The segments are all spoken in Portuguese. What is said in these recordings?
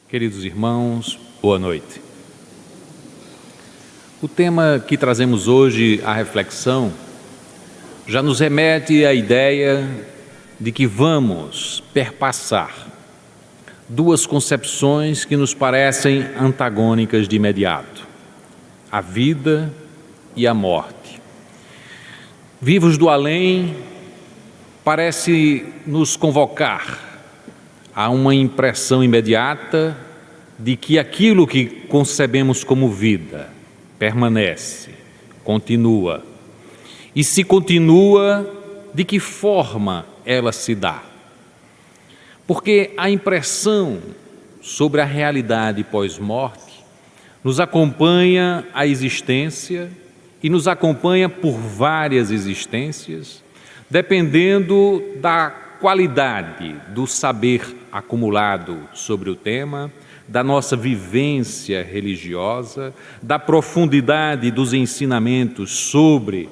Queridos irmãos, boa noite. O tema que trazemos hoje à reflexão já nos remete à ideia de que vamos perpassar duas concepções que nos parecem antagônicas de imediato: a vida e a morte. Vivos do além parece nos convocar a uma impressão imediata de que aquilo que concebemos como vida permanece, continua. E se continua, de que forma ela se dá? Porque a impressão sobre a realidade pós-morte nos acompanha a existência e nos acompanha por várias existências, dependendo da qualidade do saber acumulado sobre o tema, da nossa vivência religiosa, da profundidade dos ensinamentos sobre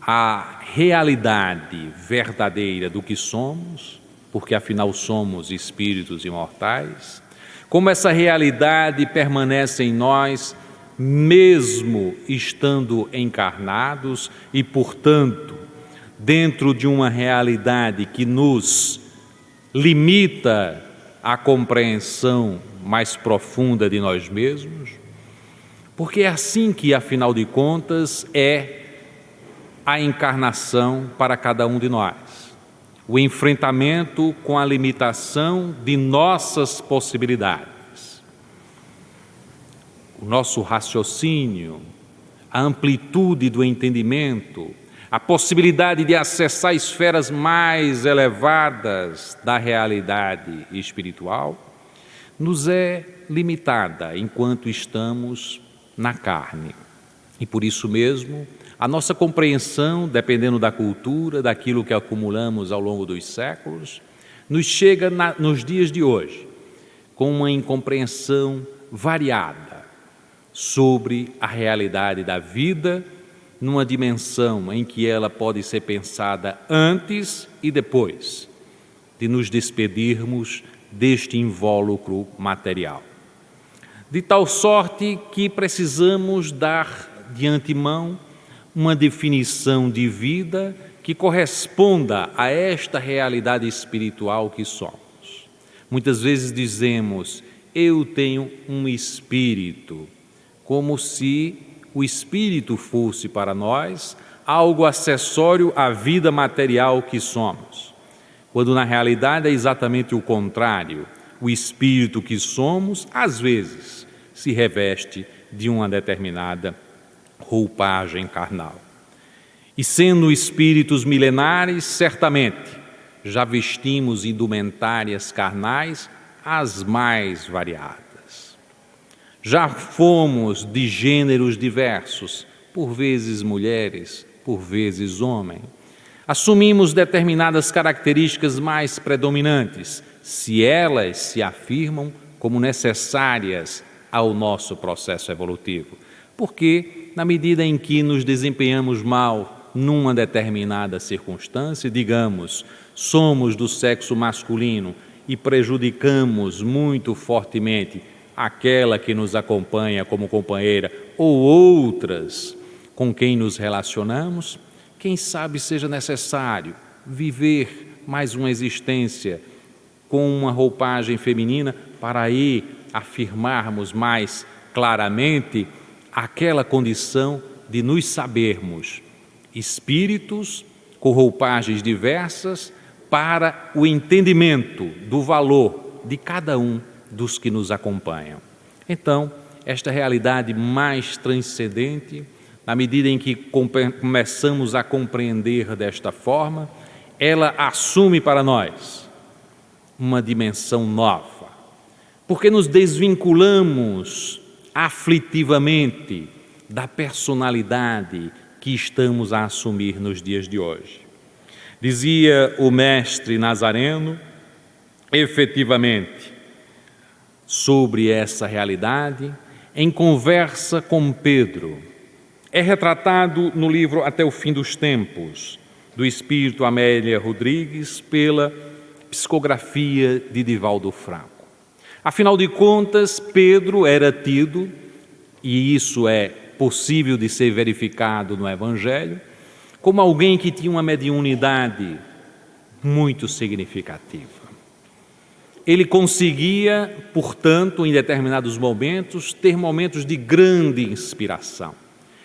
a realidade verdadeira do que somos, porque afinal somos espíritos imortais, como essa realidade permanece em nós mesmo estando encarnados e, portanto, dentro de uma realidade que nos limita a compreensão mais profunda de nós mesmos, porque é assim que, afinal de contas, é a encarnação para cada um de nós. O enfrentamento com a limitação de nossas possibilidades. O nosso raciocínio, a amplitude do entendimento, a possibilidade de acessar esferas mais elevadas da realidade espiritual, nos é limitada enquanto estamos na carne. E por isso mesmo, a nossa compreensão, dependendo da cultura, daquilo que acumulamos ao longo dos séculos, nos chega nos dias de hoje com uma incompreensão variada sobre a realidade da vida, numa dimensão em que ela pode ser pensada antes e depois de nos despedirmos deste invólucro material. De tal sorte que precisamos dar de antemão uma definição de vida que corresponda a esta realidade espiritual que somos. Muitas vezes dizemos, eu tenho um espírito, como se o espírito fosse para nós algo acessório à vida material que somos, quando na realidade é exatamente o contrário. O espírito que somos, às vezes, se reveste de uma determinada roupagem carnal. E sendo espíritos milenares, certamente, já vestimos indumentárias carnais as mais variadas. Já fomos de gêneros diversos, por vezes mulheres, por vezes homens. Assumimos determinadas características mais predominantes, se elas se afirmam como necessárias ao nosso processo evolutivo. Porque, na medida em que nos desempenhamos mal numa determinada circunstância, digamos, somos do sexo masculino e prejudicamos muito fortemente aquela que nos acompanha como companheira ou outras com quem nos relacionamos, quem sabe seja necessário viver mais uma existência com uma roupagem feminina para aí afirmarmos mais claramente aquela condição de nos sabermos espíritos com roupagens diversas para o entendimento do valor de cada um dos que nos acompanham. Então, esta realidade mais transcendente, na medida em que começamos a compreender desta forma, ela assume para nós uma dimensão nova, porque nos desvinculamos aflitivamente da personalidade que estamos a assumir nos dias de hoje. Dizia o mestre Nazareno, efetivamente, sobre essa realidade, em conversa com Pedro. É retratado no livro Até o Fim dos Tempos, do espírito Amélia Rodrigues, pela psicografia de Divaldo Franco. Afinal de contas, Pedro era tido, e isso é possível de ser verificado no Evangelho, como alguém que tinha uma mediunidade muito significativa. Ele conseguia, portanto, em determinados momentos, ter momentos de grande inspiração.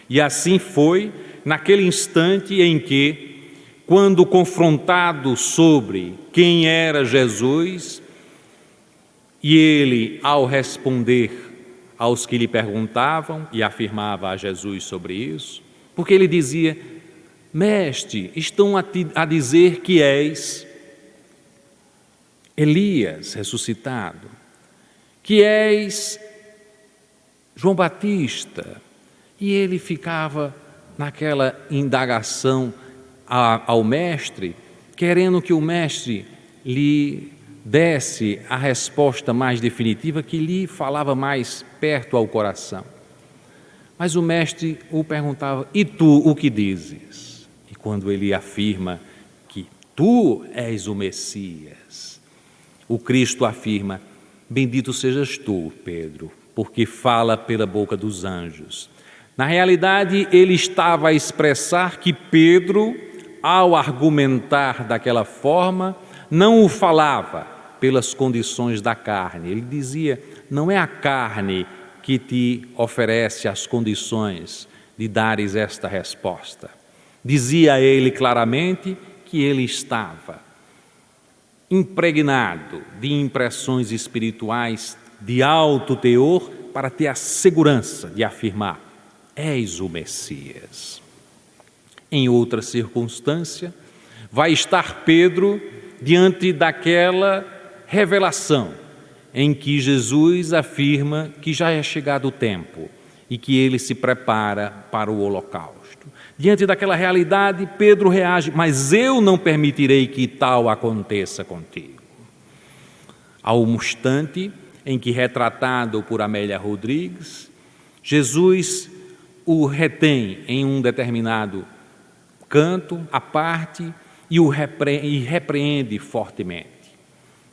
E assim foi naquele instante em que, quando confrontado sobre quem era Jesus, e ele, ao responder aos que lhe perguntavam, e afirmava a Jesus sobre isso, porque ele dizia: Mestre, estão a dizer que és Elias ressuscitado, que és João Batista. E ele ficava naquela indagação ao mestre, querendo que o mestre lhe desse a resposta mais definitiva, que lhe falava mais perto ao coração. Mas o mestre o perguntava: e tu o que dizes? E quando ele afirma que tu és o Messias, o Cristo afirma: bendito sejas tu, Pedro, porque fala pela boca dos anjos. Na realidade, ele estava a expressar que Pedro, ao argumentar daquela forma, não o falava pelas condições da carne. Ele dizia: não é a carne que te oferece as condições de dares esta resposta. Dizia ele claramente que ele estava impregnado de impressões espirituais de alto teor para ter a segurança de afirmar: és o Messias. Em outra circunstância, vai estar Pedro diante daquela revelação em que Jesus afirma que já é chegado o tempo e que ele se prepara para o holocausto. Diante daquela realidade, Pedro reage: mas eu não permitirei que tal aconteça contigo. Ao instante em que, retratado por Amélia Rodrigues, Jesus o retém em um determinado canto, à parte, e o repreende fortemente: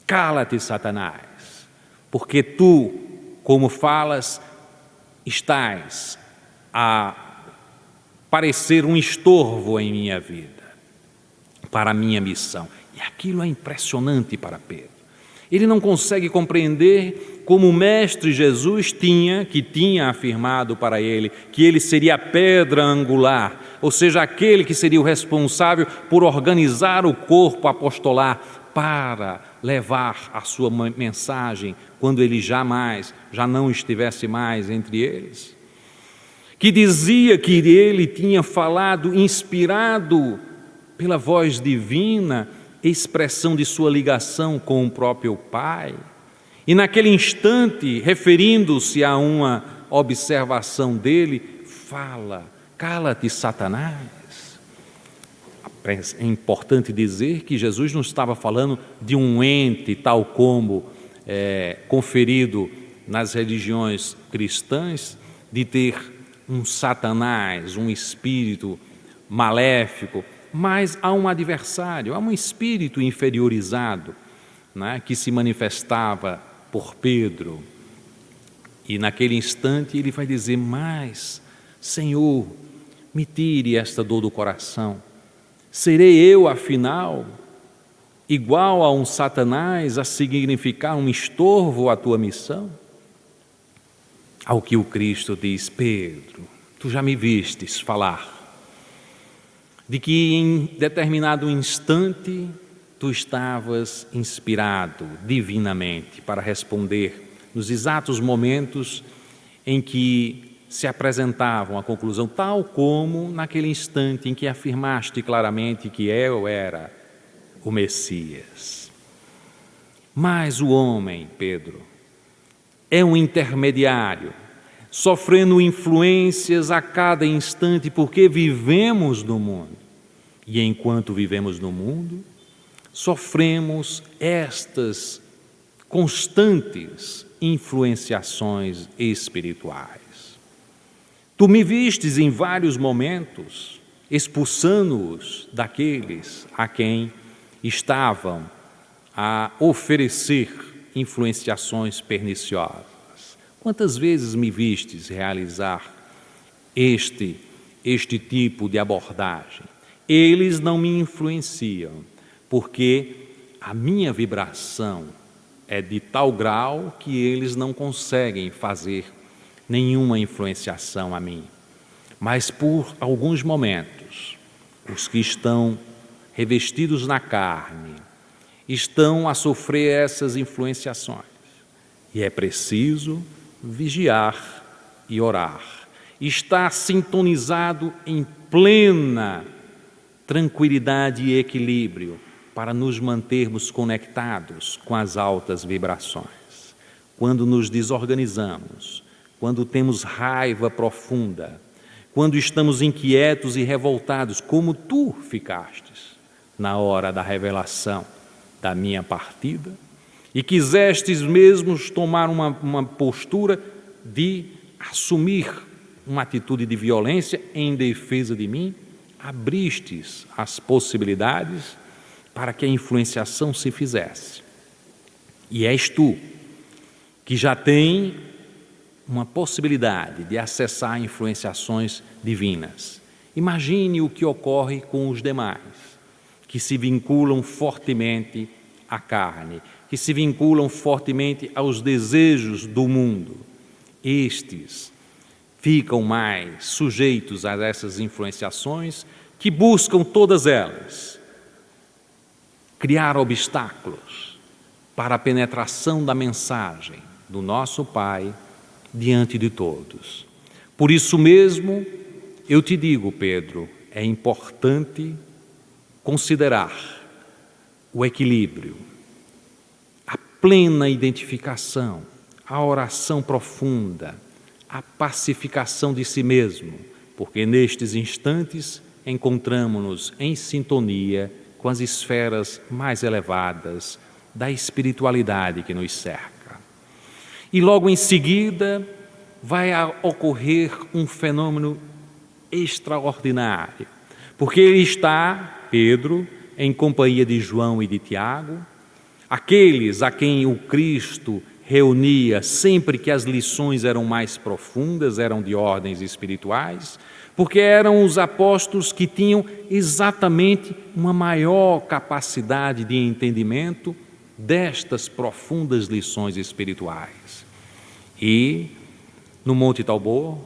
cala-te, Satanás, porque tu, como falas, estás a parecer um estorvo em minha vida, para a minha missão. E aquilo é impressionante para Pedro. Ele não consegue compreender como o Mestre Jesus tinha afirmado para ele que ele seria a pedra angular, ou seja, aquele que seria o responsável por organizar o corpo apostolar para levar a sua mensagem quando ele já não estivesse mais entre eles. Que dizia que ele tinha falado inspirado pela voz divina, expressão de sua ligação com o próprio Pai. E naquele instante, referindo-se a uma observação dele, fala: cala-te, Satanás. É importante dizer que Jesus não estava falando de um ente tal como conferido nas religiões cristãs, de ter um Satanás, um espírito maléfico, mas há um adversário, há um espírito inferiorizado, né, que se manifestava por Pedro. E naquele instante ele vai dizer: mas, Senhor, me tire esta dor do coração. Serei eu, afinal, igual a um Satanás, a significar um estorvo à tua missão? Ao que o Cristo diz: Pedro, tu já me vistes falar de que em determinado instante tu estavas inspirado divinamente para responder nos exatos momentos em que se apresentavam à conclusão, tal como naquele instante em que afirmaste claramente que eu era o Messias. Mas o homem, Pedro, é um intermediário, sofrendo influências a cada instante, porque vivemos no mundo. E enquanto vivemos no mundo, sofremos estas constantes influenciações espirituais. Tu me vistes em vários momentos expulsando-os daqueles a quem estavam a oferecer influenciações perniciosas. Quantas vezes me vistes realizar este tipo de abordagem? Eles não me influenciam, porque a minha vibração é de tal grau que eles não conseguem fazer nenhuma influenciação a mim. Mas por alguns momentos, os que estão revestidos na carne estão a sofrer essas influenciações. E é preciso vigiar e orar. Estar sintonizado em plena tranquilidade e equilíbrio para nos mantermos conectados com as altas vibrações. Quando nos desorganizamos, quando temos raiva profunda, quando estamos inquietos e revoltados, como tu ficastes na hora da revelação da minha partida, e quisestes mesmo tomar uma postura de assumir uma atitude de violência em defesa de mim, abristes as possibilidades para que a influenciação se fizesse. E és tu que já tem uma possibilidade de acessar influenciações divinas. Imagine o que ocorre com os demais, que se vinculam fortemente à carne, que se vinculam fortemente aos desejos do mundo. Estes ficam mais sujeitos a essas influenciações, que buscam todas elas criar obstáculos para a penetração da mensagem do nosso Pai diante de todos. Por isso mesmo, eu te digo, Pedro, é importante considerar o equilíbrio, a plena identificação, a oração profunda, a pacificação de si mesmo, porque nestes instantes encontramos-nos em sintonia com as esferas mais elevadas da espiritualidade que nos cerca. E logo em seguida vai ocorrer um fenômeno extraordinário, porque ele está, Pedro, em companhia de João e de Tiago, aqueles a quem o Cristo reunia sempre que as lições eram mais profundas, eram de ordens espirituais, porque eram os apóstolos que tinham exatamente uma maior capacidade de entendimento destas profundas lições espirituais. E no Monte Tabor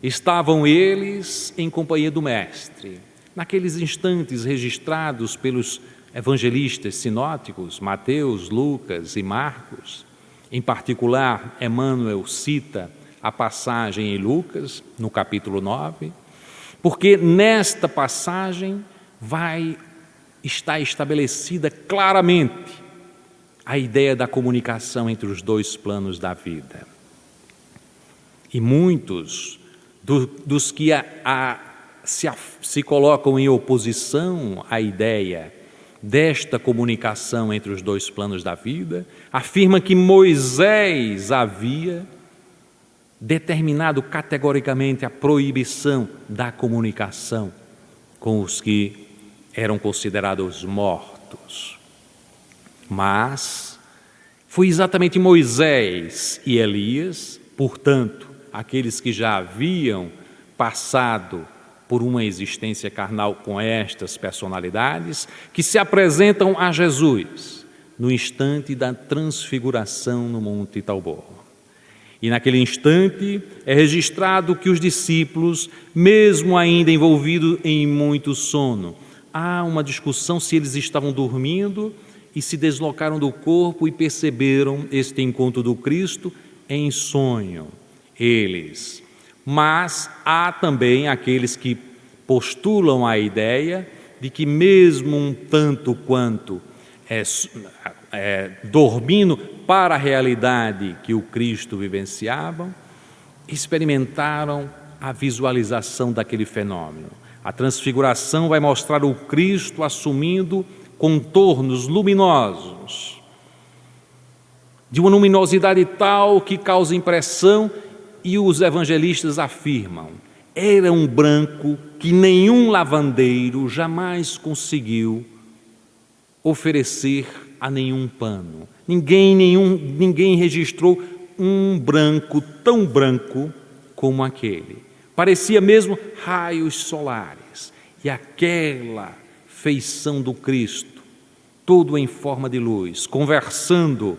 estavam eles em companhia do Mestre, naqueles instantes registrados pelos evangelistas sinóticos, Mateus, Lucas e Marcos. Em particular, Emmanuel cita a passagem em Lucas, no capítulo 9, porque nesta passagem vai estar estabelecida claramente a ideia da comunicação entre os dois planos da vida. E muitos dos que se colocam em oposição à ideia desta comunicação entre os dois planos da vida, afirma que Moisés havia determinado categoricamente a proibição da comunicação com os que eram considerados mortos. Mas foi exatamente Moisés e Elias, portanto, aqueles que já haviam passado por uma existência carnal com estas personalidades, que se apresentam a Jesus no instante da transfiguração no Monte Tabor. E naquele instante é registrado que os discípulos, mesmo ainda envolvidos em muito sono, há uma discussão se eles estavam dormindo e se deslocaram do corpo e perceberam este encontro do Cristo em sonho. Eles. Mas há também aqueles que postulam a ideia de que mesmo um tanto quanto dormindo para a realidade que o Cristo vivenciava, experimentaram a visualização daquele fenômeno. A transfiguração vai mostrar o Cristo assumindo contornos luminosos, de uma luminosidade tal que causa impressão, e os evangelistas afirmam, era um branco que nenhum lavandeiro jamais conseguiu oferecer a nenhum pano. Ninguém registrou um branco tão branco como aquele. Parecia mesmo raios solares. E aquela feição do Cristo, todo em forma de luz, conversando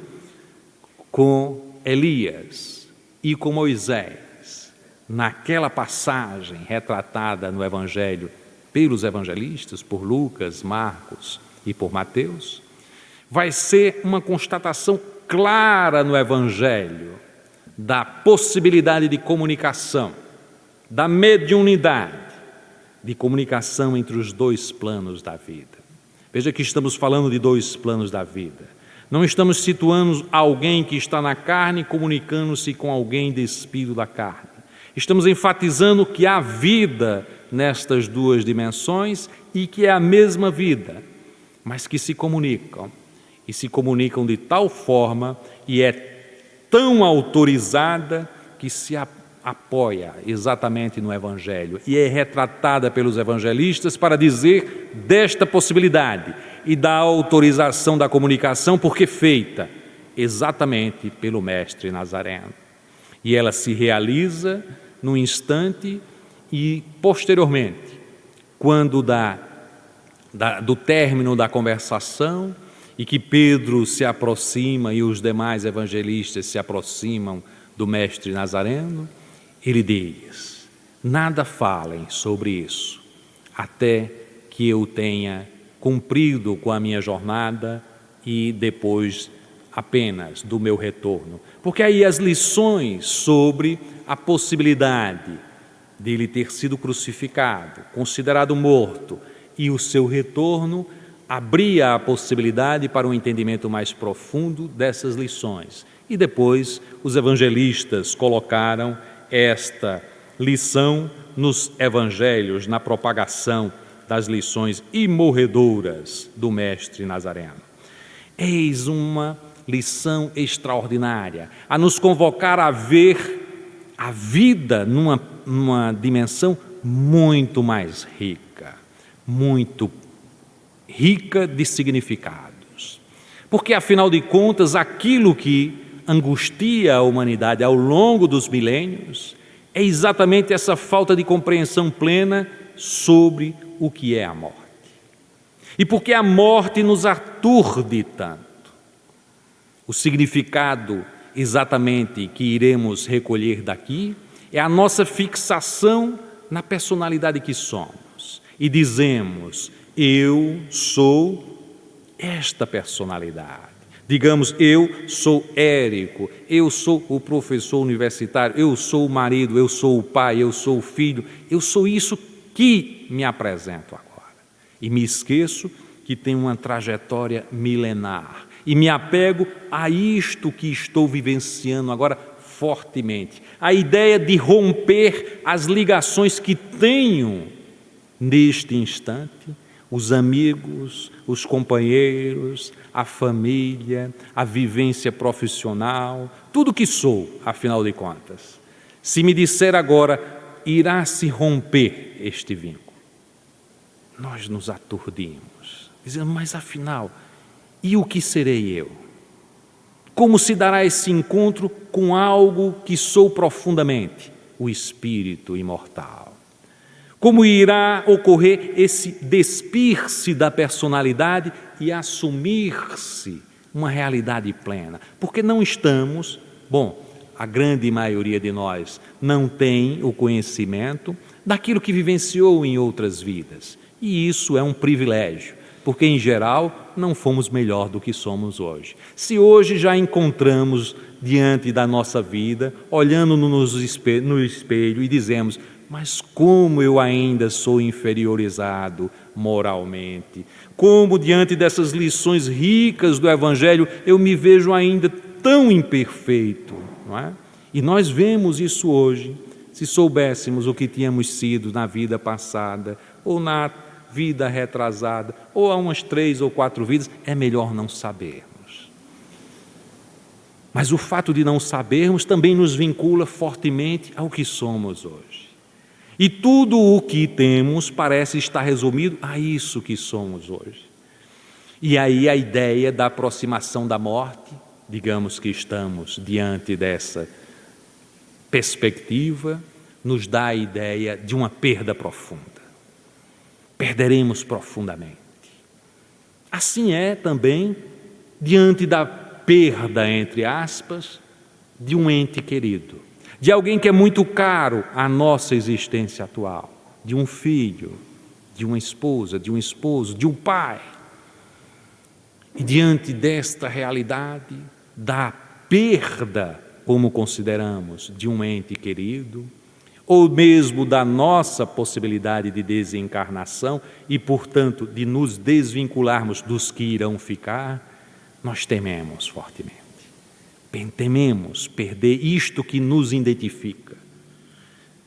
com Elias e com Moisés, naquela passagem retratada no Evangelho pelos evangelistas, por Lucas, Marcos e por Mateus, vai ser uma constatação clara no Evangelho da possibilidade de comunicação, da mediunidade, de comunicação entre os dois planos da vida. Veja que estamos falando de dois planos da vida. Não estamos situando alguém que está na carne comunicando-se com alguém despido da carne. Estamos enfatizando que há vida nestas duas dimensões e que é a mesma vida, mas que se comunicam. E se comunicam de tal forma e é tão autorizada que se apoia exatamente no Evangelho e é retratada pelos evangelistas para dizer desta possibilidade e da autorização da comunicação, porque feita exatamente pelo Mestre Nazareno. E ela se realiza num instante e posteriormente, quando do término da conversação e que Pedro se aproxima e os demais evangelistas se aproximam do Mestre Nazareno, ele diz: nada falem sobre isso, até que eu tenha cumprido com a minha jornada e depois apenas do meu retorno. Porque aí as lições sobre a possibilidade de ele ter sido crucificado, considerado morto, e o seu retorno abria a possibilidade para um entendimento mais profundo dessas lições. E depois os evangelistas colocaram esta lição nos evangelhos, na propagação das lições imorredoras do Mestre Nazareno. Eis uma lição extraordinária, a nos convocar a ver a vida numa dimensão muito mais rica, muito rica de significados. Porque, afinal de contas, aquilo que angustia a humanidade ao longo dos milênios é exatamente essa falta de compreensão plena sobre o que é a morte. E porque a morte nos aturde tanto. O significado exatamente que iremos recolher daqui é a nossa fixação na personalidade que somos. E dizemos: eu sou esta personalidade. Digamos, eu sou Érico, eu sou o professor universitário, eu sou o marido, eu sou o pai, eu sou o filho, eu sou isso que me apresento agora. E me esqueço que tenho uma trajetória milenar e me apego a isto que estou vivenciando agora fortemente. A ideia de romper as ligações que tenho neste instante, os amigos, os companheiros, a família, a vivência profissional, tudo que sou, afinal de contas. Se me disser agora, irá se romper este vínculo, nós nos aturdimos, dizendo: mas afinal, e o que serei eu? Como se dará esse encontro com algo que sou profundamente, o espírito imortal? Como irá ocorrer esse despir-se da personalidade e assumir-se uma realidade plena? Porque não estamos, a grande maioria de nós não tem o conhecimento daquilo que vivenciou em outras vidas. E isso é um privilégio, porque em geral não fomos melhor do que somos hoje. Se hoje já encontramos diante da nossa vida, olhando no espelho e dizemos: mas como eu ainda sou inferiorizado moralmente, como diante dessas lições ricas do Evangelho eu me vejo ainda tão imperfeito, não é? E nós vemos isso hoje. Se soubéssemos o que tínhamos sido na vida passada, ou na vida retrasada, ou há umas 3 ou 4 vidas, é melhor não sabermos. Mas o fato de não sabermos também nos vincula fortemente ao que somos hoje. E tudo o que temos parece estar resumido a isso que somos hoje. E aí a ideia da aproximação da morte, digamos que estamos diante dessa perspectiva, nos dá a ideia de uma perda profunda. Perderemos profundamente. Assim é também diante da perda, entre aspas, de um ente querido, de alguém que é muito caro à nossa existência atual, de um filho, de uma esposa, de um esposo, de um pai. E diante desta realidade, da perda, como consideramos, de um ente querido, ou mesmo da nossa possibilidade de desencarnação e, portanto, de nos desvincularmos dos que irão ficar, nós tememos fortemente. Tememos perder isto que nos identifica,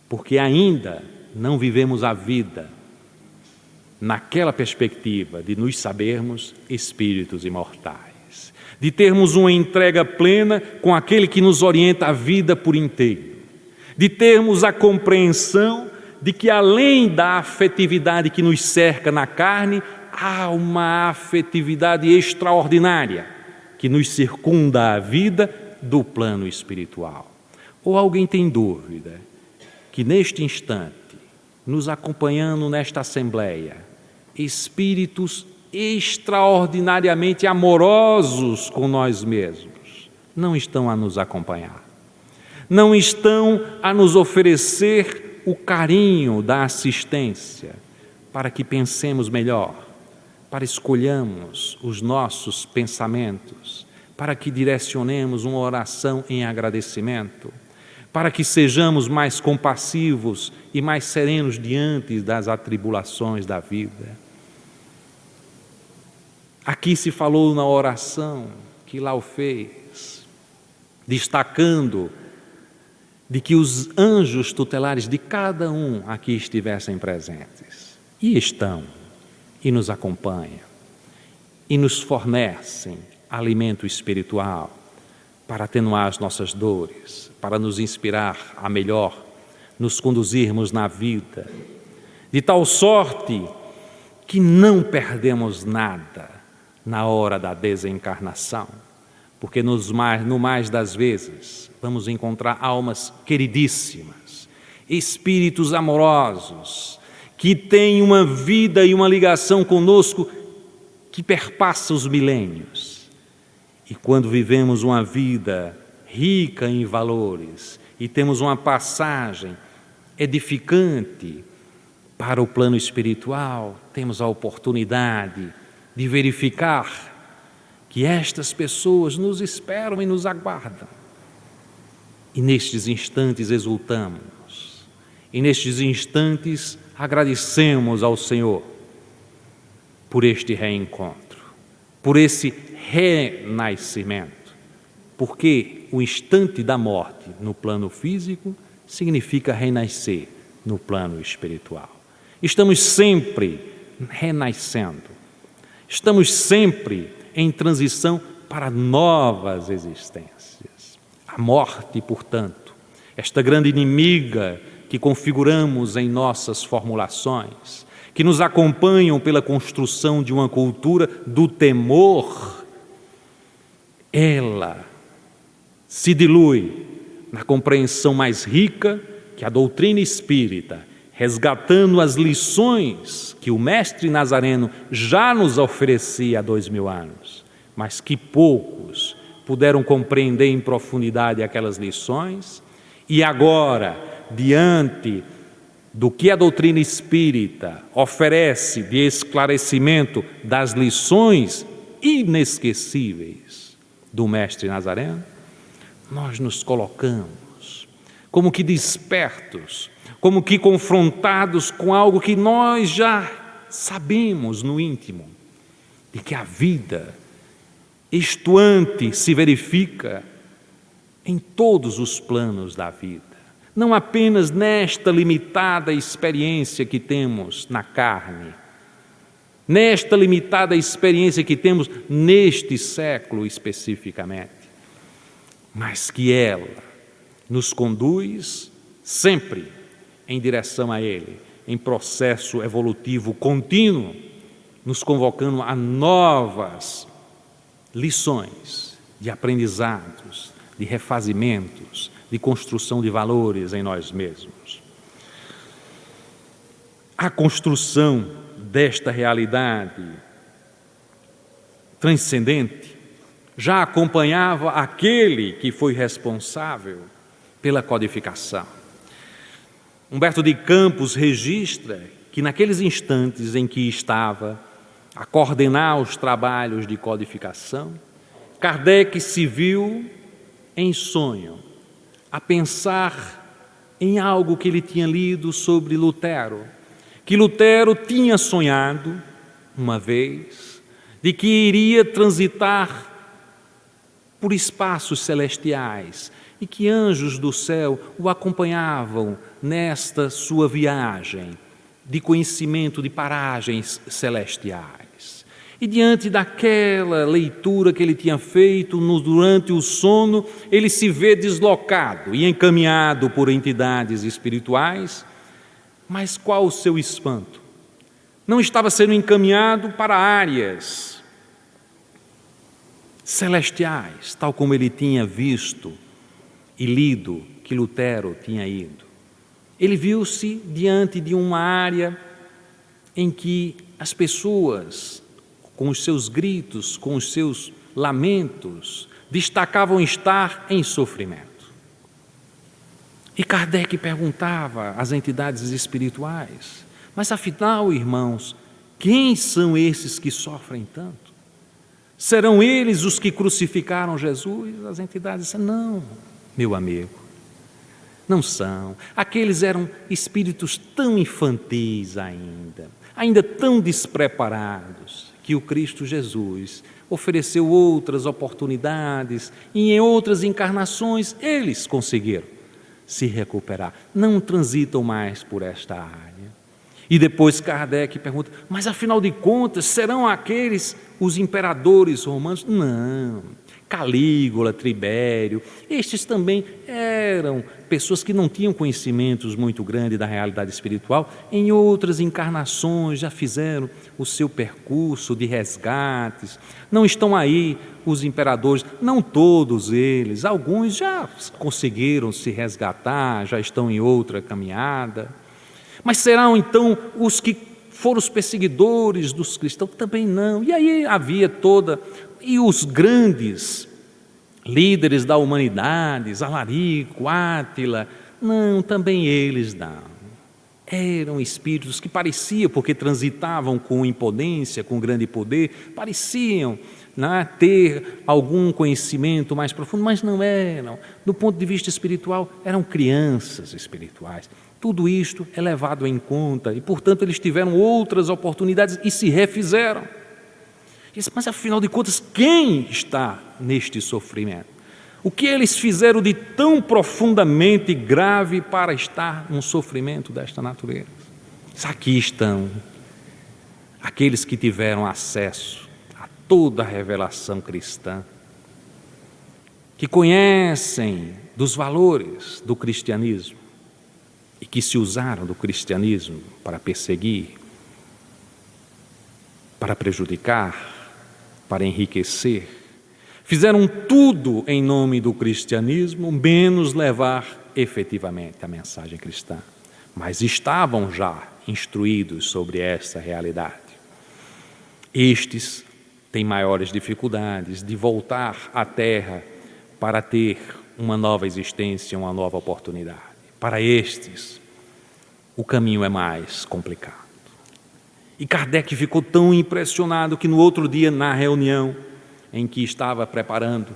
porque ainda não vivemos a vida naquela perspectiva de nos sabermos espíritos imortais, de termos uma entrega plena com aquele que nos orienta a vida por inteiro, de termos a compreensão de que além da afetividade que nos cerca na carne, há uma afetividade extraordinária que nos circunda a vida do plano espiritual. Ou alguém tem dúvida que neste instante, nos acompanhando nesta assembleia, espíritos extraordinariamente amorosos com nós mesmos não estão a nos acompanhar, não estão a nos oferecer o carinho da assistência para que pensemos melhor, para escolhamos os nossos pensamentos, para que direcionemos uma oração em agradecimento, para que sejamos mais compassivos e mais serenos diante das atribulações da vida. Aqui se falou na oração que Lau fez, destacando de que os anjos tutelares de cada um aqui estivessem presentes. E estão, e nos acompanham, e nos fornecem alimento espiritual para atenuar as nossas dores, para nos inspirar a melhor, nos conduzirmos na vida, de tal sorte que não perdemos nada na hora da desencarnação, porque no mais das vezes vamos encontrar almas queridíssimas, espíritos amorosos, que têm uma vida e uma ligação conosco que perpassa os milênios. E quando vivemos uma vida rica em valores e temos uma passagem edificante para o plano espiritual, temos a oportunidade de verificar que estas pessoas nos esperam e nos aguardam. E nestes instantes exultamos, e nestes instantes agradecemos ao Senhor por este reencontro, por esse renascimento, porque o instante da morte no plano físico significa renascer no plano espiritual. Estamos sempre renascendo, estamos sempre em transição para novas existências. A morte, portanto, esta grande inimiga que configuramos em nossas formulações, que nos acompanham pela construção de uma cultura do temor, ela se dilui na compreensão mais rica que a doutrina espírita, resgatando as lições que o mestre Nazareno já nos oferecia há 2000 anos, mas que poucos puderam compreender em profundidade aquelas lições, e agora, diante do que a doutrina espírita oferece de esclarecimento das lições inesquecíveis do mestre Nazareno, nós nos colocamos como que despertos, como que confrontados com algo que nós já sabemos no íntimo, de que a vida estuante se verifica em todos os planos da vida, não apenas nesta limitada experiência que temos na carne, nesta limitada experiência que temos neste século especificamente, mas que ela nos conduz sempre em direção a Ele, em processo evolutivo contínuo, nos convocando a novas lições de aprendizados, de refazimentos, de construção de valores em nós mesmos. A construção desta realidade transcendente já acompanhava aquele que foi responsável pela codificação. Humberto de Campos registra que naqueles instantes em que estava a coordenar os trabalhos de codificação, Kardec se viu em sonho, a pensar em algo que ele tinha lido sobre Lutero, que Lutero tinha sonhado uma vez, de que iria transitar por espaços celestiais e que anjos do céu o acompanhavam nesta sua viagem de conhecimento de paragens celestiais. E diante daquela leitura que ele tinha feito durante o sono, ele se vê deslocado e encaminhado por entidades espirituais, mas qual o seu espanto? Não estava sendo encaminhado para áreas celestiais, tal como ele tinha visto e lido que Lutero tinha ido. Ele viu-se diante de uma área em que as pessoas, com os seus gritos, com os seus lamentos, destacavam estar em sofrimento. E Kardec perguntava às entidades espirituais: mas afinal, irmãos, quem são esses que sofrem tanto? Serão eles os que crucificaram Jesus? As entidades disseram: não, meu amigo, não são. Aqueles eram espíritos tão infantis ainda tão despreparados, que o Cristo Jesus ofereceu outras oportunidades e em outras encarnações eles conseguiram se recuperar. Não transitam mais por esta área. E depois Kardec pergunta: mas afinal de contas, serão aqueles os imperadores romanos? Não, Calígula, Tribério, estes também eram pessoas que não tinham conhecimentos muito grandes da realidade espiritual, em outras encarnações já fizeram o seu percurso de resgates, não estão aí os imperadores, não todos eles, alguns já conseguiram se resgatar, já estão em outra caminhada, mas serão então os que foram os perseguidores dos cristãos? Também não. E aí havia e os grandes líderes da humanidade, Alarico, Átila, não, também eles não. Eram espíritos que pareciam, porque transitavam com imponência, com grande poder, pareciam ter algum conhecimento mais profundo, mas não eram. Do ponto de vista espiritual, eram crianças espirituais. Tudo isto é levado em conta e, portanto, eles tiveram outras oportunidades e se refizeram. Mas, afinal de contas, quem está neste sofrimento? O que eles fizeram de tão profundamente grave para estar num sofrimento desta natureza? Aqui estão aqueles que tiveram acesso a toda a revelação cristã, que conhecem dos valores do cristianismo e que se usaram do cristianismo para perseguir, para prejudicar, para enriquecer, fizeram tudo em nome do cristianismo, menos levar efetivamente a mensagem cristã, mas estavam já instruídos sobre essa realidade. Estes têm maiores dificuldades de voltar à Terra para ter uma nova existência, uma nova oportunidade. Para estes, o caminho é mais complicado. E Kardec ficou tão impressionado que no outro dia, na reunião em que estava preparando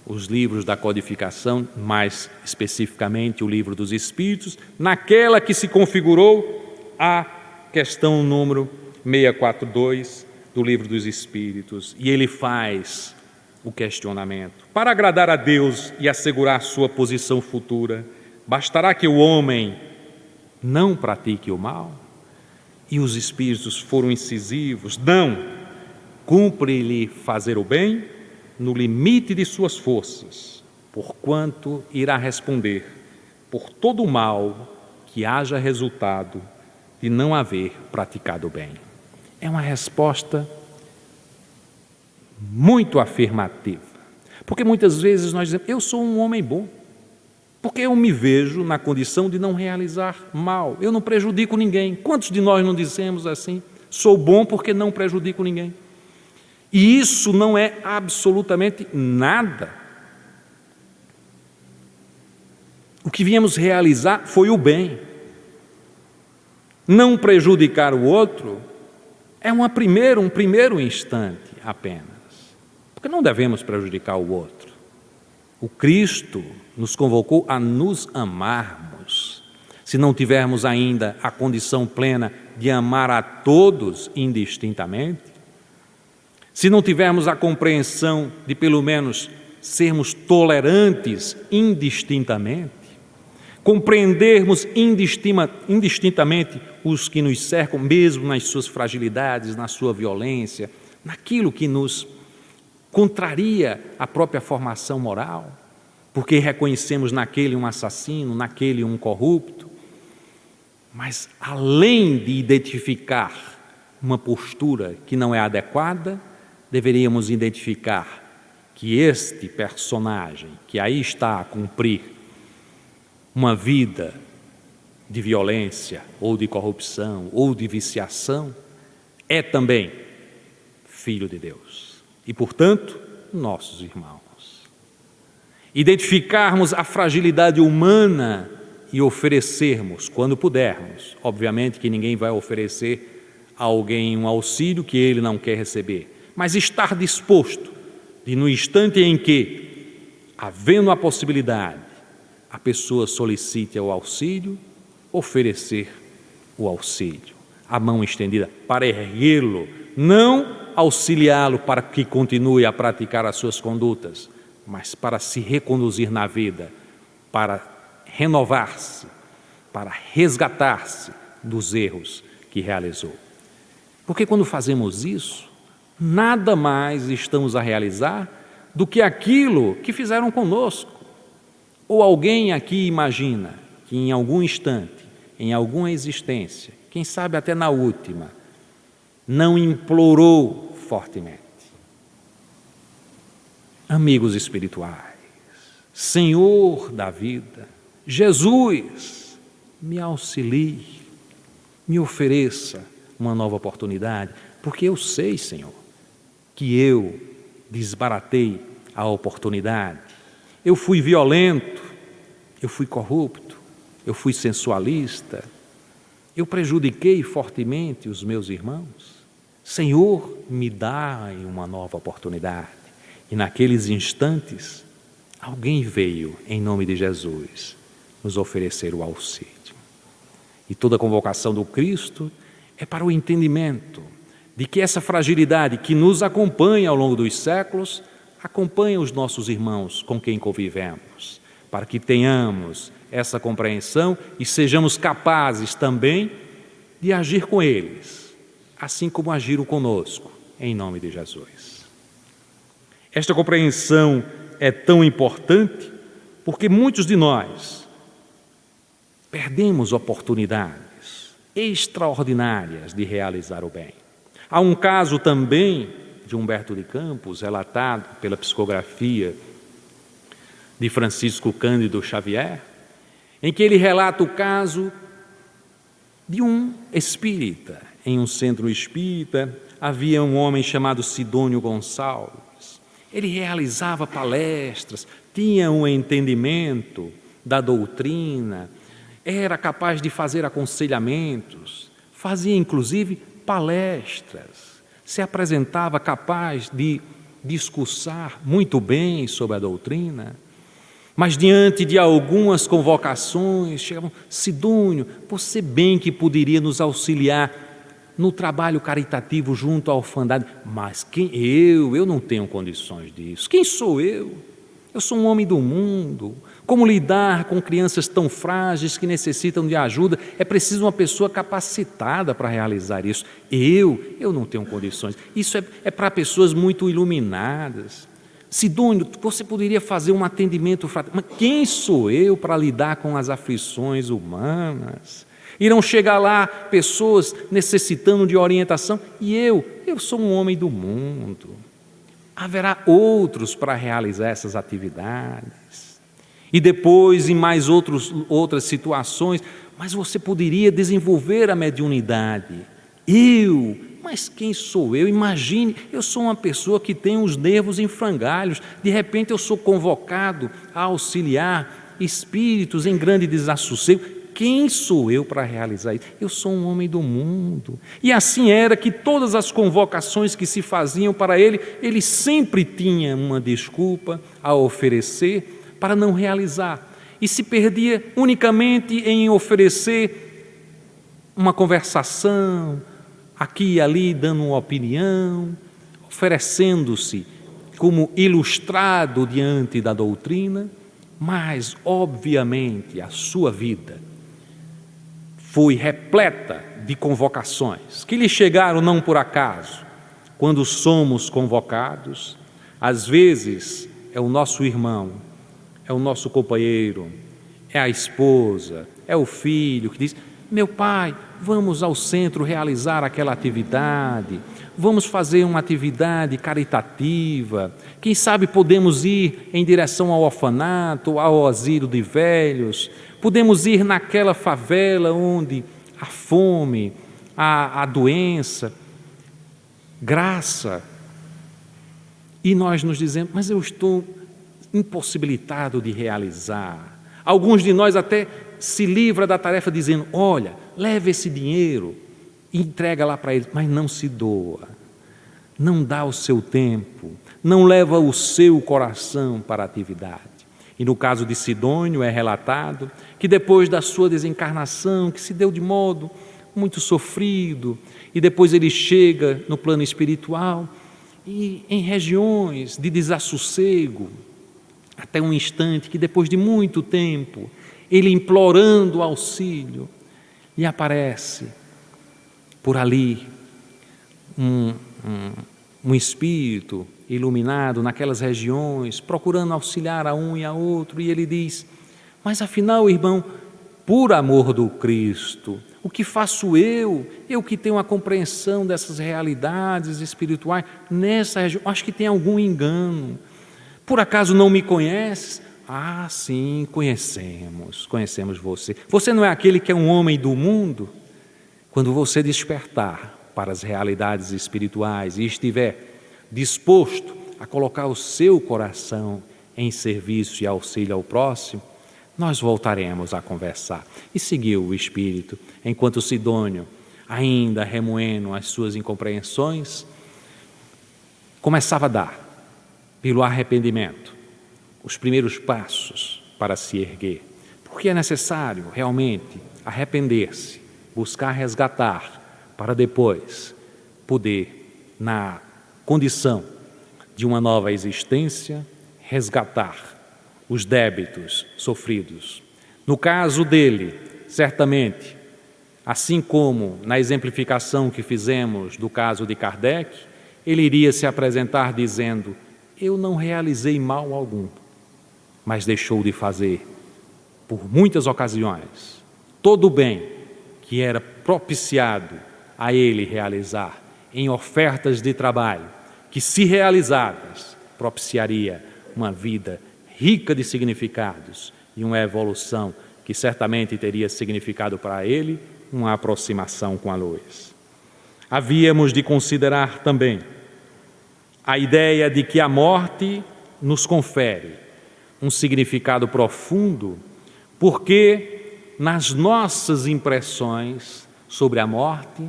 os livros da codificação, mais especificamente o livro dos Espíritos, naquela que se configurou a questão número 642 do livro dos Espíritos, e ele faz o questionamento: para agradar a Deus e assegurar sua posição futura, bastará que o homem não pratique o mal? E os Espíritos foram incisivos: não, cumpre-lhe fazer o bem no limite de suas forças, porquanto irá responder por todo o mal que haja resultado de não haver praticado o bem. é uma resposta muito afirmativa. Porque muitas vezes nós dizemos, eu sou um homem bom, porque eu me vejo na condição de não realizar mal, eu não prejudico ninguém. Quantos de nós não dizemos assim? Sou bom porque não prejudico ninguém. E isso não é absolutamente nada. O que viemos realizar foi o bem. Não prejudicar o outro é um primeiro instante apenas, porque não devemos prejudicar o outro. O Cristo nos convocou a nos amarmos. Se não tivermos ainda a condição plena de amar a todos indistintamente, se não tivermos a compreensão de pelo menos sermos tolerantes indistintamente, compreendermos indistintamente os que nos cercam, mesmo nas suas fragilidades, na sua violência, naquilo que nos contraria a própria formação moral, porque reconhecemos naquele um assassino, naquele um corrupto. Mas além de identificar uma postura que não é adequada, deveríamos identificar que este personagem que aí está a cumprir uma vida de violência, ou de corrupção, ou de viciação, é também filho de Deus e, portanto, nossos irmãos. Identificarmos a fragilidade humana e oferecermos, quando pudermos, obviamente que ninguém vai oferecer a alguém um auxílio que ele não quer receber, mas estar disposto de, no instante em que, havendo a possibilidade, a pessoa solicite o auxílio, oferecer o auxílio, a mão estendida para erguê-lo, não auxiliá-lo para que continue a praticar as suas condutas, mas para se reconduzir na vida, para renovar-se, para resgatar-se dos erros que realizou. Porque quando fazemos isso, nada mais estamos a realizar do que aquilo que fizeram conosco. Ou alguém aqui imagina que em algum instante, em alguma existência, quem sabe até na última, não implorou fortemente: amigos espirituais, Senhor da vida, Jesus, me auxilie, me ofereça uma nova oportunidade, porque eu sei, Senhor, que eu desbaratei a oportunidade. Eu fui violento, eu fui corrupto, eu fui sensualista, eu prejudiquei fortemente os meus irmãos. Senhor, me dá uma nova oportunidade. E naqueles instantes, alguém veio, em nome de Jesus, nos oferecer o auxílio. E toda a convocação do Cristo é para o entendimento de que essa fragilidade que nos acompanha ao longo dos séculos, acompanha os nossos irmãos com quem convivemos, para que tenhamos essa compreensão e sejamos capazes também de agir com eles, assim como agiram conosco, em nome de Jesus. Esta compreensão é tão importante porque muitos de nós perdemos oportunidades extraordinárias de realizar o bem. Há um caso também de Humberto de Campos, relatado pela psicografia de Francisco Cândido Xavier, em que ele relata o caso de um espírita. Em um centro espírita havia um homem chamado Sidônio Gonçalves. Ele realizava palestras, tinha um entendimento da doutrina, era capaz de fazer aconselhamentos, fazia inclusive palestras, se apresentava capaz de discursar muito bem sobre a doutrina, mas diante de algumas convocações, chegavam: Sidônio, você bem que poderia nos auxiliar no trabalho caritativo junto à orfandade, mas eu não tenho condições disso. Quem sou eu? Eu sou um homem do mundo. Como lidar com crianças tão frágeis que necessitam de ajuda? É preciso uma pessoa capacitada para realizar isso. Eu não tenho condições. Isso é para pessoas muito iluminadas. Sidônio, você poderia fazer um atendimento fraterno. Mas quem sou eu para lidar com as aflições humanas? Irão chegar lá pessoas necessitando de orientação e eu sou um homem do mundo. Haverá outros para realizar essas atividades. E depois, em mais outras situações, mas você poderia desenvolver a mediunidade. Mas quem sou eu? Imagine, eu sou uma pessoa que tem os nervos em frangalhos, de repente eu sou convocado a auxiliar espíritos em grande desassossego. Quem sou eu para realizar isso? Eu sou um homem do mundo. E assim era que todas as convocações que se faziam para ele sempre tinha uma desculpa a oferecer para não realizar. E se perdia unicamente em oferecer uma conversação, aqui e ali dando uma opinião, oferecendo-se como ilustrado diante da doutrina, mas obviamente a sua vida foi repleta de convocações, que lhe chegaram não por acaso. Quando somos convocados, às vezes é o nosso irmão, é o nosso companheiro, é a esposa, é o filho que diz: meu pai, vamos ao centro realizar aquela atividade, vamos fazer uma atividade caritativa, quem sabe podemos ir em direção ao orfanato, ao asilo de velhos, podemos ir naquela favela onde a fome, a doença, graça. E nós nos dizemos: mas eu estou impossibilitado de realizar. Alguns de nós até se livra da tarefa dizendo: olha, leve esse dinheiro e entrega lá para eles, mas não se doa, não dá o seu tempo, não leva o seu coração para a atividade. E no caso de Sidônio é relatado que depois da sua desencarnação, que se deu de modo muito sofrido, e depois ele chega no plano espiritual e em regiões de desassossego, até um instante que depois de muito tempo, ele implorando auxílio, e aparece por ali um espírito iluminado naquelas regiões, procurando auxiliar a um e a outro, e ele diz: mas afinal, irmão, por amor do Cristo, o que faço eu que tenho a compreensão dessas realidades espirituais nessa região? Acho que tem algum engano. Por acaso não me conheces? Ah, sim, conhecemos você. Você não é aquele que é um homem do mundo? Quando você despertar para as realidades espirituais e estiver disposto a colocar o seu coração em serviço e auxílio ao próximo, nós voltaremos a conversar. E seguiu o espírito, enquanto Sidônio, ainda remoendo as suas incompreensões, começava a dar, pelo arrependimento, os primeiros passos para se erguer. Porque é necessário realmente arrepender-se, buscar resgatar, para depois poder, na condição de uma nova existência, resgatar os débitos sofridos. No caso dele, certamente, assim como na exemplificação que fizemos do caso de Kardec, ele iria se apresentar dizendo: eu não realizei mal algum, mas deixou de fazer, por muitas ocasiões, todo o bem que era propiciado a ele realizar em ofertas de trabalho, que, se realizadas, propiciaria uma vida rica de significados e uma evolução que certamente teria significado para ele uma aproximação com a luz. Havíamos de considerar também a ideia de que a morte nos confere um significado profundo, porque nas nossas impressões sobre a morte,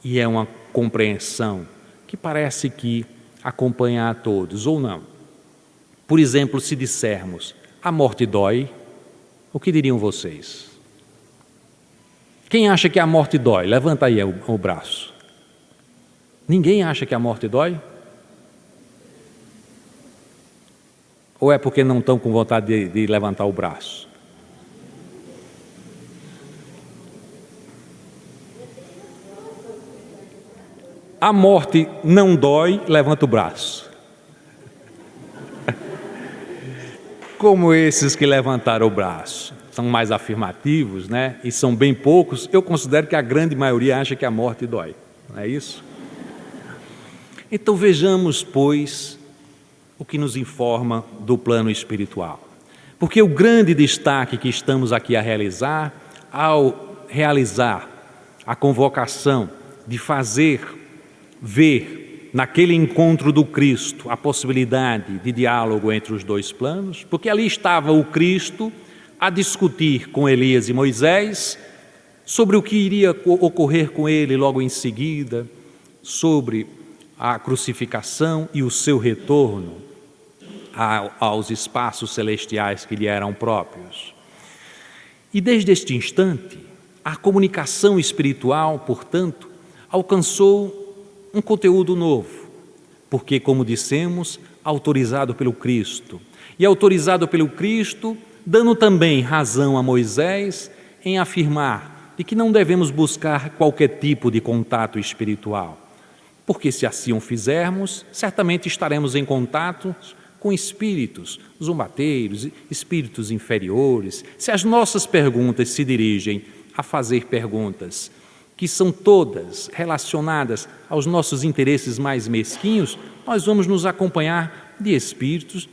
e é uma compreensão que parece que acompanha a todos, ou não. Por exemplo, se dissermos: a morte dói, o que diriam vocês? Quem acha que a morte dói? Levanta aí o braço. Ninguém acha que a morte dói? Ou é porque não estão com vontade de levantar o braço? A morte não dói, levanta o braço. Como esses que levantaram o braço. são mais afirmativos, né? E são bem poucos, eu considero que a grande maioria acha que a morte dói, não é isso? Então vejamos, pois, o que nos informa do plano espiritual. Porque o grande destaque que estamos aqui a realizar, ao realizar a convocação de fazer ver naquele encontro do Cristo a possibilidade de diálogo entre os dois planos, porque ali estava o Cristo a discutir com Elias e Moisés sobre o que iria ocorrer com ele logo em seguida, sobre a crucificação e o seu retorno aos espaços celestiais que lhe eram próprios. E desde este instante, a comunicação espiritual, portanto, alcançou um conteúdo novo, porque, como dissemos, autorizado pelo Cristo. E autorizado pelo Cristo, dando também razão a Moisés em afirmar de que não devemos buscar qualquer tipo de contato espiritual, porque se assim o fizermos, certamente estaremos em contato com espíritos zombateiros, espíritos inferiores. Se as nossas perguntas se dirigem a fazer perguntas que são todas relacionadas aos nossos interesses mais mesquinhos, nós vamos nos acompanhar de espíritos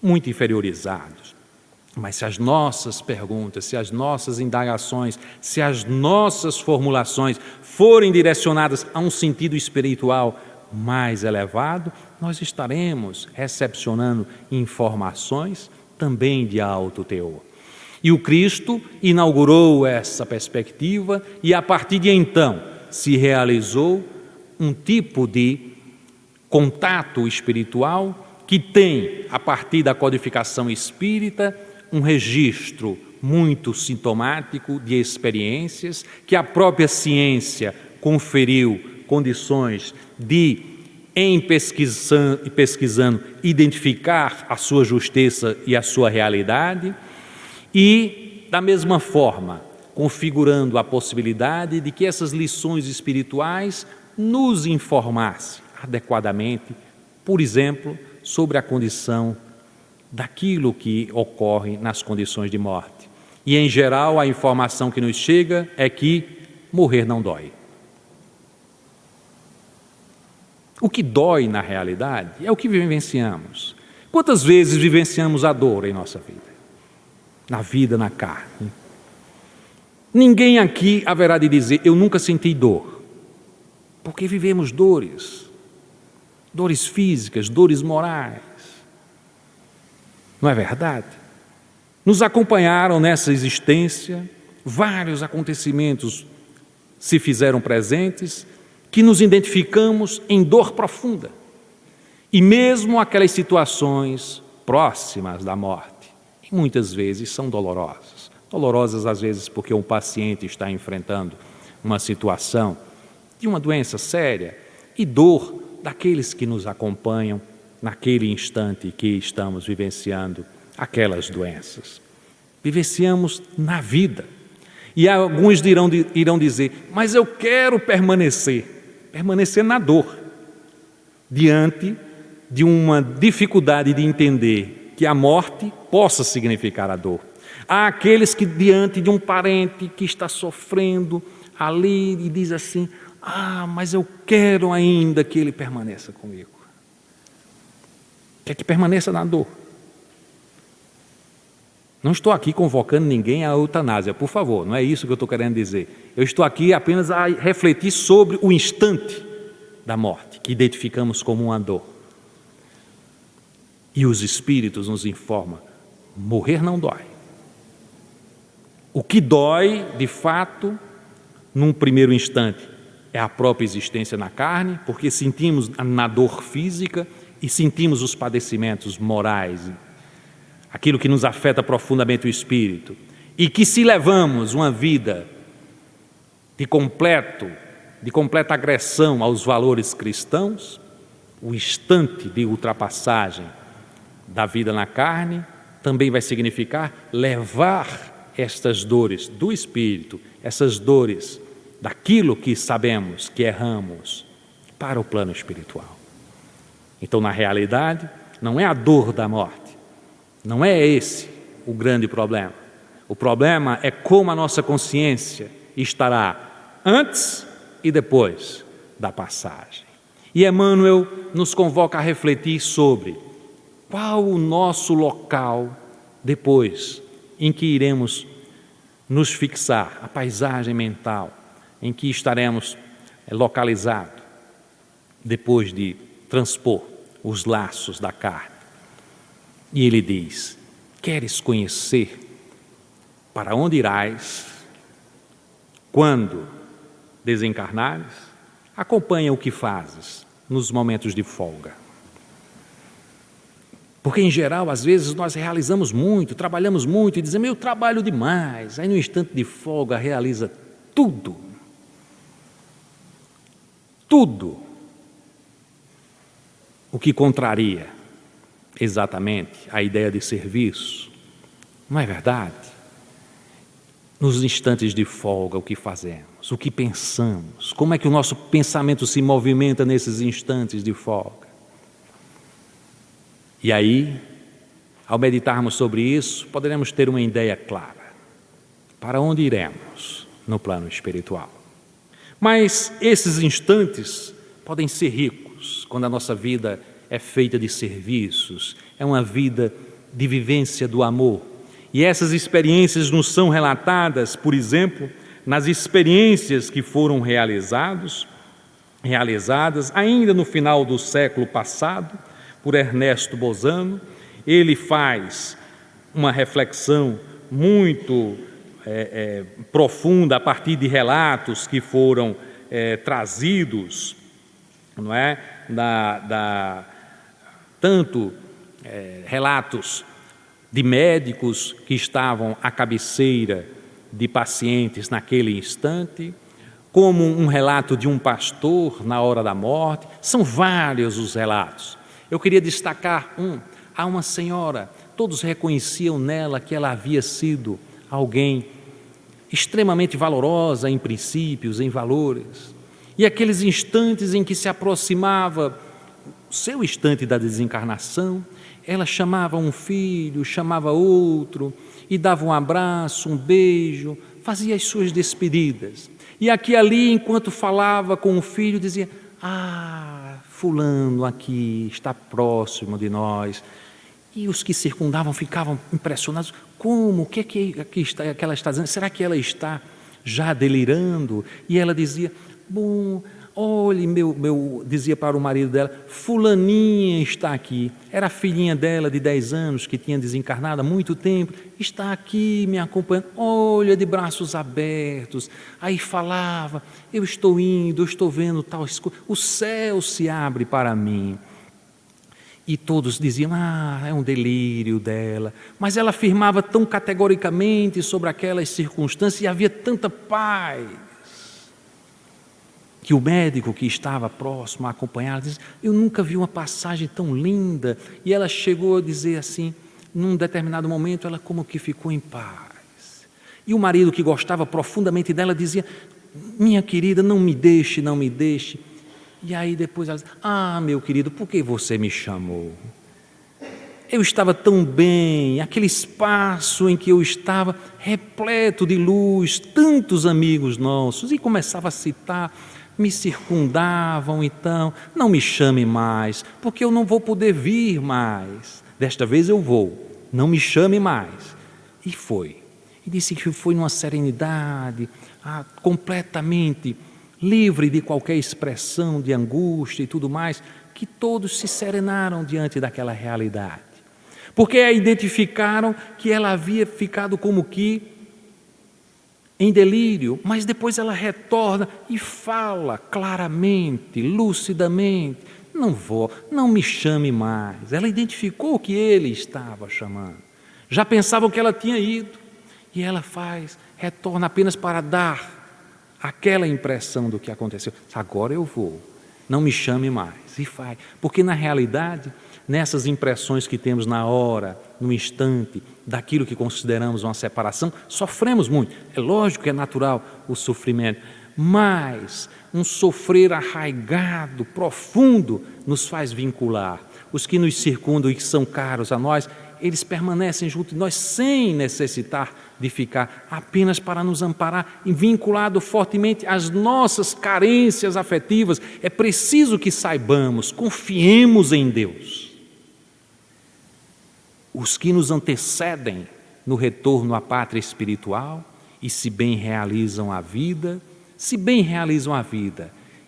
muito inferiorizados. Mas se as nossas perguntas, se as nossas indagações, se as nossas formulações forem direcionadas a um sentido espiritual mais elevado, nós estaremos recepcionando informações também de alto teor. E o Cristo inaugurou essa perspectiva e a partir de então se realizou um tipo de contato espiritual que tem, a partir da codificação espírita, um registro muito sintomático de experiências que a própria ciência conferiu condições de, em pesquisando, identificar a sua justeza e a sua realidade e, da mesma forma, configurando a possibilidade de que essas lições espirituais nos informassem adequadamente, por exemplo, sobre a condição daquilo que ocorre nas condições de morte. E, em geral, a informação que nos chega é que morrer não dói. O que dói, na realidade, é o que vivenciamos. Quantas vezes vivenciamos a dor em nossa vida? Na vida, na carne. Ninguém aqui haverá de dizer, eu nunca senti dor. Porque vivemos dores. Dores físicas, dores morais. Não é verdade? Nos acompanharam nessa existência, vários acontecimentos se fizeram presentes, que nos identificamos em dor profunda. E mesmo aquelas situações próximas da morte, muitas vezes são dolorosas. Dolorosas às vezes porque um paciente está enfrentando uma situação de uma doença séria e dor daqueles que nos acompanham naquele instante que estamos vivenciando aquelas doenças. Vivenciamos na vida. E alguns irão dizer, mas eu quero permanecer na dor, diante de uma dificuldade de entender que a morte possa significar a dor. Há aqueles que, diante de um parente que está sofrendo ali, e diz assim, mas eu quero ainda que ele permaneça comigo. Quer que permaneça na dor. Não estou aqui convocando ninguém à eutanásia, por favor, não é isso que eu estou querendo dizer. Eu estou aqui apenas a refletir sobre o instante da morte, que identificamos como uma dor. E os espíritos nos informam, morrer não dói. O que dói, de fato, num primeiro instante, é a própria existência na carne, porque sentimos na dor física e sentimos os padecimentos morais, aquilo que nos afeta profundamente o espírito, e que se levamos uma vida de completa agressão aos valores cristãos, o instante de ultrapassagem da vida na carne também vai significar levar estas dores do espírito, essas dores daquilo que sabemos que erramos, para o plano espiritual. Então, na realidade, não é a dor da morte, não é esse o grande problema. O problema é como a nossa consciência estará antes e depois da passagem. E Emmanuel nos convoca a refletir sobre qual o nosso local depois em que iremos nos fixar, a paisagem mental em que estaremos localizados depois de transpor os laços da carne. E ele diz: queres conhecer para onde irás quando desencarnares? Acompanha o que fazes nos momentos de folga. Porque, em geral, às vezes nós realizamos muito, trabalhamos muito e dizemos: eu trabalho demais. Aí, no instante de folga, realiza tudo. Tudo o que contraria exatamente a ideia de serviço. Não é verdade? Nos instantes de folga, o que fazemos? O que pensamos? Como é que o nosso pensamento se movimenta nesses instantes de folga? E aí, ao meditarmos sobre isso, poderemos ter uma ideia clara. Para onde iremos no plano espiritual? Mas esses instantes podem ser ricos quando a nossa vida é feita de serviços, é uma vida de vivência do amor. E essas experiências nos são relatadas, por exemplo, nas experiências que foram realizadas ainda no final do século passado, por Ernesto Bozano. Ele faz uma reflexão muito profunda a partir de relatos que foram trazidos, não é? Tanto relatos de médicos que estavam à cabeceira de pacientes naquele instante, como um relato de um pastor na hora da morte. São vários os relatos. Eu queria destacar há uma senhora, todos reconheciam nela que ela havia sido alguém extremamente valorosa em princípios, em valores. E aqueles instantes em que se aproximava o seu instante da desencarnação, ela chamava um filho, chamava outro, e dava um abraço, um beijo, fazia as suas despedidas. E aqui e ali, enquanto falava com o filho, dizia: fulano aqui está próximo de nós. E os que circundavam ficavam impressionados. Como? O que é que ela está dizendo? Será que ela está já delirando? E ela dizia: bom, olhe, dizia para o marido dela, fulaninha está aqui. Era a filhinha dela de 10 anos, que tinha desencarnado há muito tempo, está aqui me acompanhando, olha, de braços abertos. Aí falava: eu estou indo, eu estou vendo tal escuro, o céu se abre para mim. E todos diziam: é um delírio dela. Mas ela afirmava tão categoricamente sobre aquelas circunstâncias, e havia tanta paz, que o médico que estava próximo a acompanhá-la disse: eu nunca vi uma passagem tão linda. E ela chegou a dizer assim, num determinado momento, ela como que ficou em paz. E o marido, que gostava profundamente dela, dizia: minha querida, não me deixe, não me deixe. E aí depois ela disse: meu querido, por que você me chamou? Eu estava tão bem, aquele espaço em que eu estava repleto de luz, tantos amigos nossos. E começava a citar, me circundavam, então, não me chame mais, porque eu não vou poder vir mais. Desta vez eu vou, não me chame mais. E foi. E disse que foi numa serenidade, completamente livre de qualquer expressão de angústia e tudo mais, que todos se serenaram diante daquela realidade. Porque identificaram que ela havia ficado como que em delírio, mas depois ela retorna e fala claramente, lucidamente: não vou, não me chame mais. Ela identificou que ele estava chamando. Já pensavam que ela tinha ido, e ela retorna apenas para dar aquela impressão do que aconteceu. Agora eu vou, não me chame mais. E faz. Porque na realidade, nessas impressões que temos na hora, no instante, daquilo que consideramos uma separação, sofremos muito. É lógico que é natural o sofrimento, mas um sofrer arraigado, profundo, nos faz vincular. Os que nos circundam e que são caros a nós, eles permanecem junto de nós sem necessitar de ficar, apenas para nos amparar e vinculado fortemente às nossas carências afetivas. É preciso que saibamos, confiemos em Deus. Os que nos antecedem no retorno à pátria espiritual e se bem realizam a vida,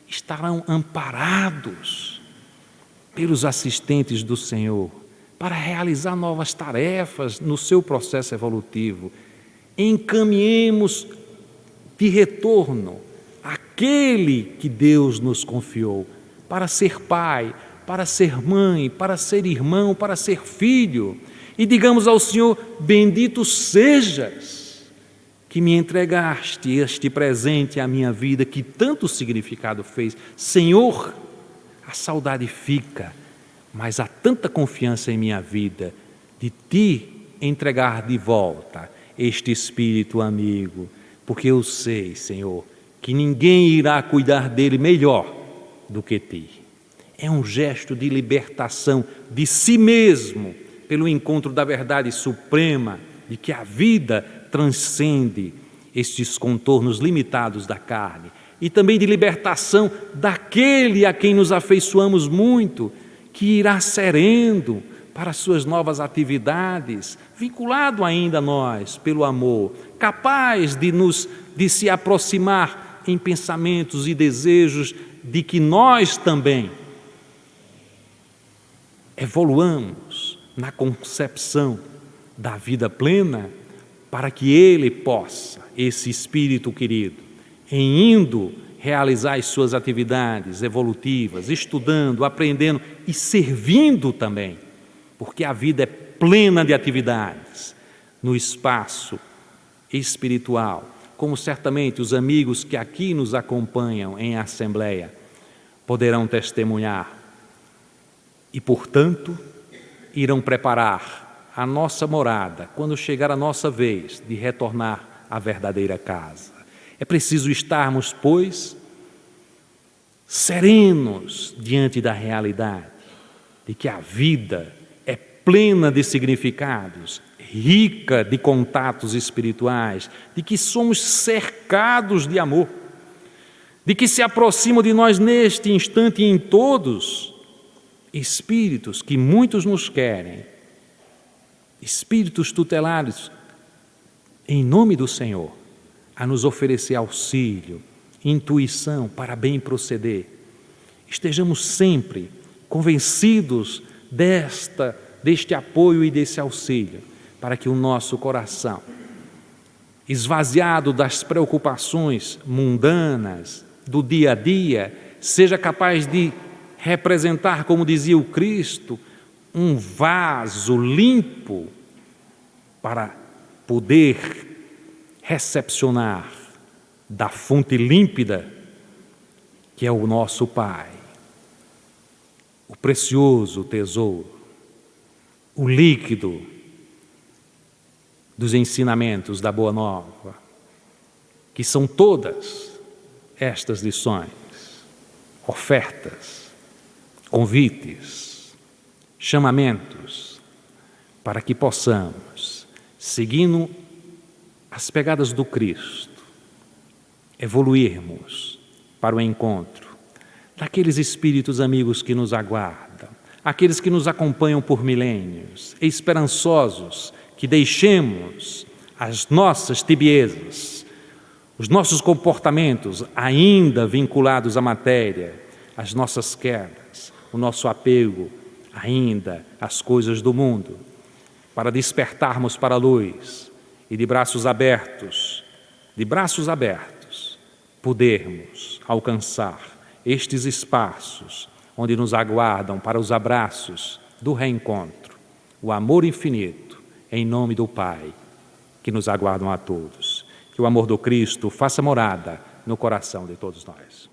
estarão amparados pelos assistentes do Senhor para realizar novas tarefas no seu processo evolutivo. Encaminhemos de retorno aquele que Deus nos confiou para ser pai, para ser mãe, para ser irmão, para ser filho. E digamos ao Senhor: bendito sejas que me entregaste este presente à minha vida, que tanto significado fez. Senhor, a saudade fica, mas há tanta confiança em minha vida de Te entregar de volta este espírito amigo, porque eu sei, Senhor, que ninguém irá cuidar dele melhor do que Ti. É um gesto de libertação de si mesmo, pelo encontro da verdade suprema, de que a vida transcende estes contornos limitados da carne, e também de libertação daquele a quem nos afeiçoamos muito, que irá sereno para suas novas atividades, vinculado ainda a nós pelo amor, capaz de se aproximar em pensamentos e desejos de que nós também evoluamos na concepção da vida plena, para que ele possa, esse espírito querido, em indo realizar as suas atividades evolutivas, estudando, aprendendo e servindo também, porque a vida é plena de atividades no espaço espiritual, como certamente os amigos que aqui nos acompanham em assembleia poderão testemunhar, e portanto irão preparar a nossa morada quando chegar a nossa vez de retornar à verdadeira casa. É preciso estarmos, pois, serenos diante da realidade de que a vida é plena de significados, rica de contatos espirituais, de que somos cercados de amor, de que se aproximam de nós neste instante e em todos espíritos que muitos nos querem, espíritos tutelares, em nome do Senhor, a nos oferecer auxílio, intuição para bem proceder. Estejamos sempre convencidos deste apoio e desse auxílio, para que o nosso coração, esvaziado das preocupações mundanas do dia a dia, seja capaz de representar, como dizia o Cristo, um vaso limpo para poder recepcionar da fonte límpida que é o nosso Pai, o precioso tesouro, o líquido dos ensinamentos da Boa Nova, que são todas estas lições, ofertas, convites, chamamentos, para que possamos, seguindo as pegadas do Cristo, evoluirmos para o encontro daqueles espíritos amigos que nos aguardam, aqueles que nos acompanham por milênios, esperançosos que deixemos as nossas tibiezas, os nossos comportamentos ainda vinculados à matéria, as nossas quedas, o nosso apego ainda às coisas do mundo, para despertarmos para a luz e de braços abertos, podermos alcançar estes espaços onde nos aguardam para os abraços do reencontro, o amor infinito, em nome do Pai, que nos aguardam a todos. Que o amor do Cristo faça morada no coração de todos nós.